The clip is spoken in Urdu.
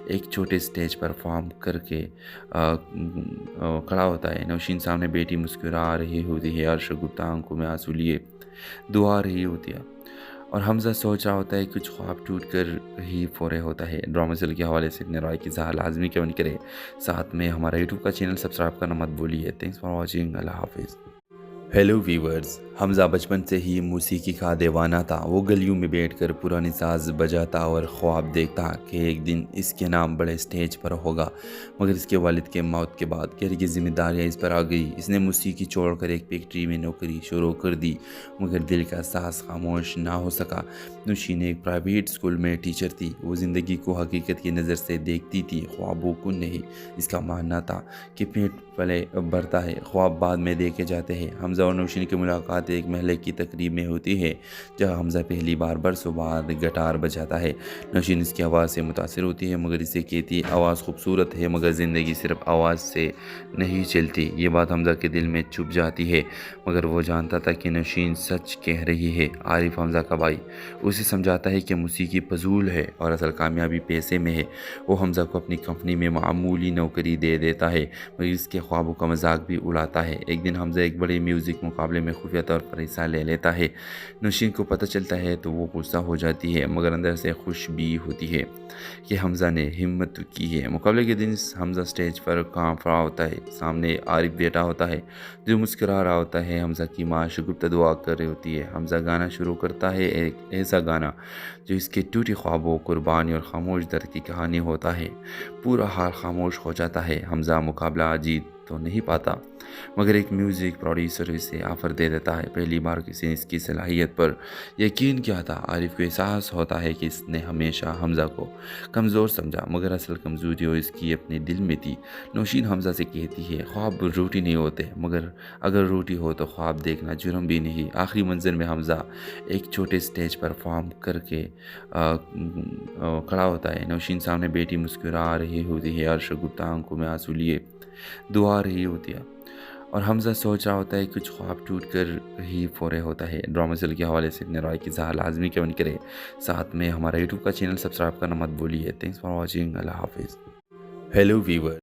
ایک چھوٹے سٹیج پرفارم کر کے کھڑا ہوتا ہے۔ نوشین سامنے بیٹی مسکرا رہی ہوتی ہے اور شگفتہ آنکھوں میں آنسو لیے دعا رہی ہوتی ہے، اور حمزہ سوچ رہا ہوتا ہے کچھ خواب ٹوٹ کر ہی فورے ہوتا ہے۔ ڈرامہ سیریل کے حوالے سے اپنے رائے کی اظہار لازمی کمنٹ کرے، ساتھ میں ہمارا یوٹیوب کا چینل سبسکرائب کرنا مت بھولیے۔ تھینکس فار واچنگ، اللہ حافظ۔ ہیلو ویورز، حمزہ بچپن سے ہی موسیقی کا دیوانہ تھا۔ وہ گلیوں میں بیٹھ کر پرانے ساز بجاتا اور خواب دیکھتا کہ ایک دن اس کے نام بڑے سٹیج پر ہوگا، مگر اس کے والد کے موت کے بعد گھر کی ذمہ داریاں اس پر آ گئی۔ اس نے موسیقی چھوڑ کر ایک فیکٹری میں نوکری شروع کر دی، مگر دل کا ساز خاموش نہ ہو سکا۔ نوشین ایک پرائیویٹ اسکول میں ٹیچر تھی۔ وہ زندگی کو حقیقت کی نظر سے دیکھتی تھی، خوابوں کو نہیں۔ اس کا ماننا تھا کہ پیٹ پلے بھرتا ہے، خواب بعد میں دیکھے جاتے ہیں۔ حمزہ اور نوشین کی ملاقات ایک محلے کی تقریب میں ہوتی ہے، جہاں حمزہ پہلی بار برسوں بعد گٹار بجاتا ہے۔ نوشین اس کی آواز سے متاثر ہوتی ہے، مگر اسے کہتی ہے آواز خوبصورت ہے، مگر زندگی صرف آواز سے نہیں چلتی۔ یہ بات حمزہ کے دل میں چھپ جاتی ہے، مگر وہ جانتا تھا کہ نوشین سچ کہہ رہی ہے۔ عارف، حمزہ کا بھائی، اسے سمجھاتا ہے کہ موسیقی فضول ہے اور اصل کامیابی پیسے میں ہے۔ وہ حمزہ کو اپنی کمپنی میں معمولی نوکری دے دیتا ہے، مگر اس کے خوابوں کا مذاق بھی اڑاتا ہے۔ ایک دن حمزہ ایک بڑے میوزک مقابلے میں خفیہ طور پر حصہ لے لیتا ہے۔ نوشین کو پتہ چلتا ہے تو وہ غصہ ہو جاتی ہے، مگر اندر سے خوش بھی ہوتی ہے کہ حمزہ نے ہمت کی ہے۔ مقابلے کے دن حمزہ سٹیج پر کانپ رہا ہوتا ہے۔ سامنے عارف بیٹا ہوتا ہے جو مسکرا رہا ہوتا ہے۔ حمزہ کی ماں شگفتہ دعا کر رہی ہوتی ہے۔ حمزہ گانا شروع کرتا ہے، ایک ایسا گانا جو اس کے ٹوٹے خوابوں، قربانی اور خاموش درد کی کہانی ہوتا ہے۔ پورا حال خاموش ہو جاتا ہے۔ حمزہ مقابلہ جیت تو نہیں پاتا، مگر ایک میوزک پروڈیوسر اسے آفر دے دیتا ہے۔ پہلی بار کسی نے اس کی صلاحیت پر یقین کیا تھا۔ عارف کو احساس ہوتا ہے کہ اس نے ہمیشہ حمزہ کو کمزور سمجھا، مگر اصل کمزوری وہ اس کی اپنے دل میں تھی۔ نوشین حمزہ سے کہتی ہے خواب روٹی نہیں ہوتے، مگر اگر روٹی ہو تو خواب دیکھنا جرم بھی نہیں۔ آخری منظر میں حمزہ ایک چھوٹے سٹیج پرفارم کر کے کھڑا ہوتا ہے۔ نوشین سامنے بیٹی مسکرا رہی ہوتی ہے اور شگفتہ آنکھوں میں آنسو لیے دعا رہی ہوتی ہے، اور حمزہ سوچ رہا ہوتا ہے کچھ خواب ٹوٹ کر ہی فورے ہوتا ہے۔ ڈرامہ سیریل کے حوالے سے اپنے رائے کی اظہار لازمی کمنٹ کرے، ساتھ میں ہمارا یوٹیوب کا چینل سبسکرائب کرنا مت بھولیے۔ تھینکس فار واچنگ، اللہ حافظ۔ ہیلو ویور